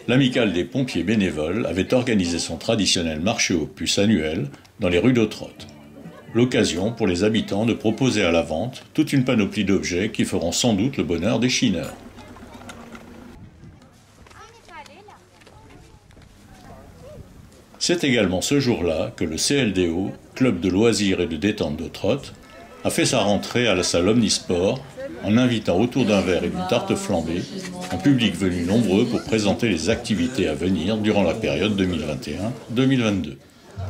L'amicale des pompiers bénévoles avait organisé son traditionnel marché aux puces annuel dans les rues d'Ottrott. L'occasion pour les habitants de proposer à la vente toute une panoplie d'objets qui feront sans doute le bonheur des chineurs. C'est également ce jour-là que le CLDO, Club de loisirs et de détente d'Ottrott, a fait sa rentrée à la salle Omnisport en invitant autour d'un verre et d'une tarte flambée un public venu nombreux pour présenter les activités à venir durant la période 2021-2022.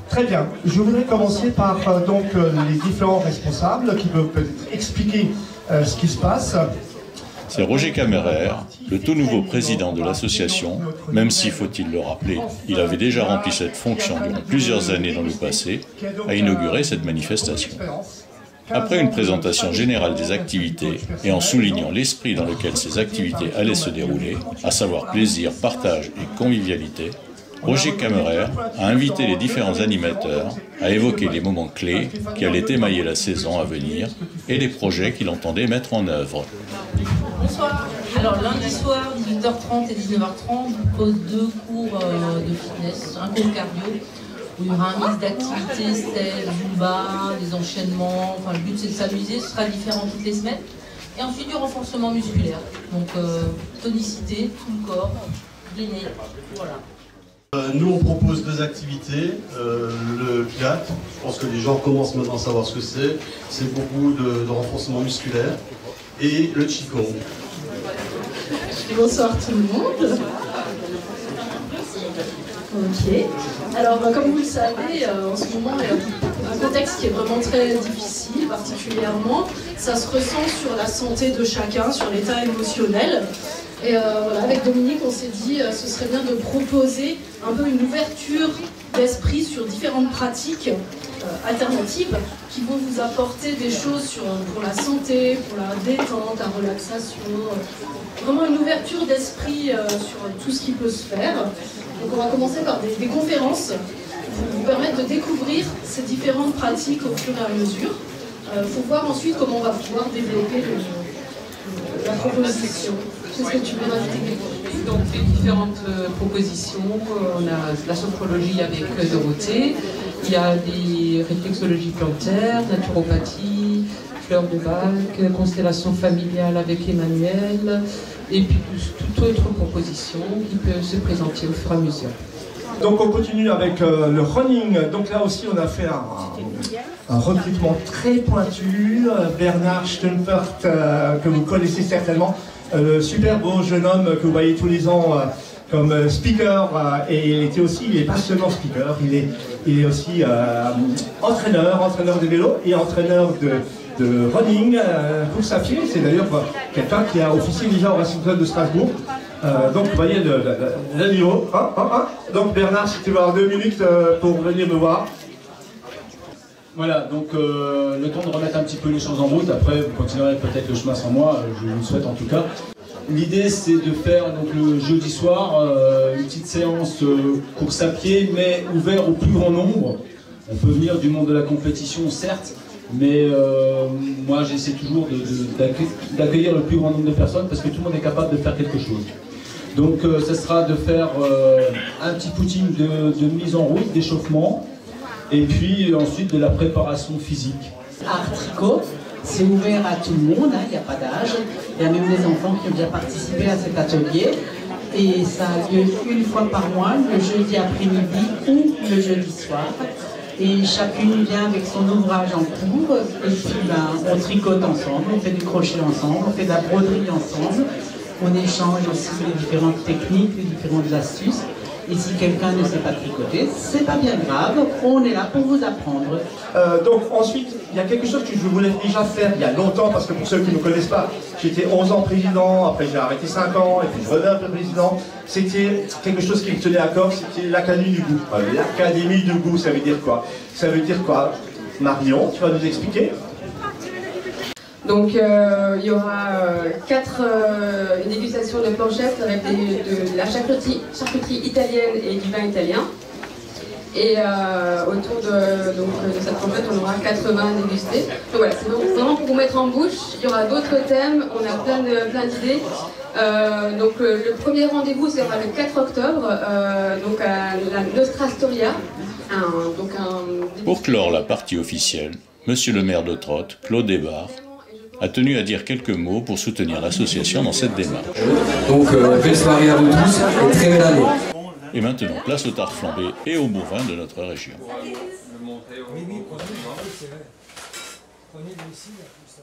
Très bien. Je voudrais commencer par les différents responsables qui peuvent peut-être expliquer ce qui se passe. C'est Roger Kammerer, le tout nouveau président de l'association, même si, faut-il le rappeler, il avait déjà rempli cette fonction durant plusieurs années dans le passé, a inauguré cette manifestation. Après une présentation générale des activités et en soulignant l'esprit dans lequel ces activités allaient se dérouler, à savoir plaisir, partage et convivialité, Roger Kammerer a invité les différents animateurs à évoquer les moments clés qui allaient émailler la saison à venir et les projets qu'il entendait mettre en œuvre. Bonsoir. Alors lundi soir, 18h30 et 19h30, je propose 2 cours de fitness, un cours cardio, où il y aura un mix d'activités, step, zumba, des enchaînements. Enfin, le but c'est de s'amuser, ce sera différent toutes les semaines. Et ensuite du renforcement musculaire, donc tonicité, tout le corps, gainer, voilà. Nous on propose 2 activités, le pilates, je pense que les gens commencent maintenant à savoir ce que c'est beaucoup de renforcement musculaire, et le Qigong. Bonsoir tout le monde. Ok. Alors comme vous le savez, en ce moment il y a un contexte qui est vraiment très difficile, particulièrement. Ça se ressent sur la santé de chacun, sur l'état émotionnel. Et voilà, avec Dominique, on s'est dit ce serait bien de proposer un peu une ouverture d'esprit sur différentes pratiques alternatives qui vont vous apporter des choses pour la santé, pour la détente, la relaxation. Vraiment une ouverture d'esprit sur tout ce qui peut se faire. Donc on va commencer par des conférences qui vous permettent de découvrir ces différentes pratiques au fur et à mesure. Il faut voir ensuite comment on va pouvoir développer la proposition. Qu'est-ce que tu veux rajouter quelque chose? Donc les différentes propositions, on a la sophrologie avec Dorothée, il y a des réflexologies plantaires, naturopathie, fleurs de bac, constellation familiale avec Emmanuel, et puis toute autre proposition qui peut se présenter au fur et à mesure. Donc on continue avec le running. Donc là aussi on a fait un recrutement très pointu. Bernard Stunfert, que vous connaissez certainement, le super beau jeune homme que vous voyez tous les ans comme speaker, et il est pas seulement speaker, il est aussi entraîneur de vélo et entraîneur de running, course à pied. C'est d'ailleurs quelqu'un qui a officié déjà au Racing Club de Strasbourg. Donc vous voyez le niveau. Donc Bernard, si tu vas avoir 2 minutes pour venir me voir. Voilà, donc le temps de remettre un petit peu les choses en route. Après, vous continuerez peut-être le chemin sans moi, je vous le souhaite en tout cas. L'idée, c'est de faire donc, le jeudi soir une petite séance course à pied, mais ouvert au plus grand nombre. On peut venir du monde de la compétition, certes, mais moi j'essaie toujours d'accueillir le plus grand nombre de personnes parce que tout le monde est capable de faire quelque chose. Donc ce sera de faire un petit footing de mise en route, d'échauffement, et puis ensuite de la préparation physique. Art tricot, c'est ouvert à tout le monde, il n'y a pas d'âge. Il y a même des enfants qui ont déjà participé à cet atelier. Et ça a lieu une fois par mois, le jeudi après-midi ou le jeudi soir. Et chacune vient avec son ouvrage en cours, et puis on tricote ensemble, on fait du crochet ensemble, on fait de la broderie ensemble, on échange aussi les différentes techniques, les différentes astuces. Et si quelqu'un ne sait pas tricoter, c'est pas bien grave, on est là pour vous apprendre. Donc ensuite, il y a quelque chose que je voulais déjà faire il y a longtemps, parce que pour ceux qui ne me connaissent pas, j'étais 11 ans président, après j'ai arrêté 5 ans, et puis je reviens un peu président. C'était quelque chose qui me tenait à cœur, c'était l'Académie du goût. L'Académie du goût, ça veut dire quoi? Ça veut dire quoi? Marion, tu vas nous expliquer? Donc il y aura une dégustation de planchette avec de la charcuterie italienne et du vin italien. Et autour de cette trompette, on aura 4 vins à déguster. Donc voilà, c'est vraiment pour vous mettre en bouche. Il y aura d'autres thèmes, on a plein d'idées. Donc le premier rendez-vous sera le 4 octobre, donc à la Nostra Storia. Pour clore la partie officielle, Monsieur le maire d'Ottrott, Claude Hébard, a tenu à dire quelques mots pour soutenir l'association dans cette démarche. Donc, belle soirée à vous tous et très belle année. Et maintenant, place aux tartes flambées et aux bons vins de notre région. Oui, prenez le ici, là, tout ça.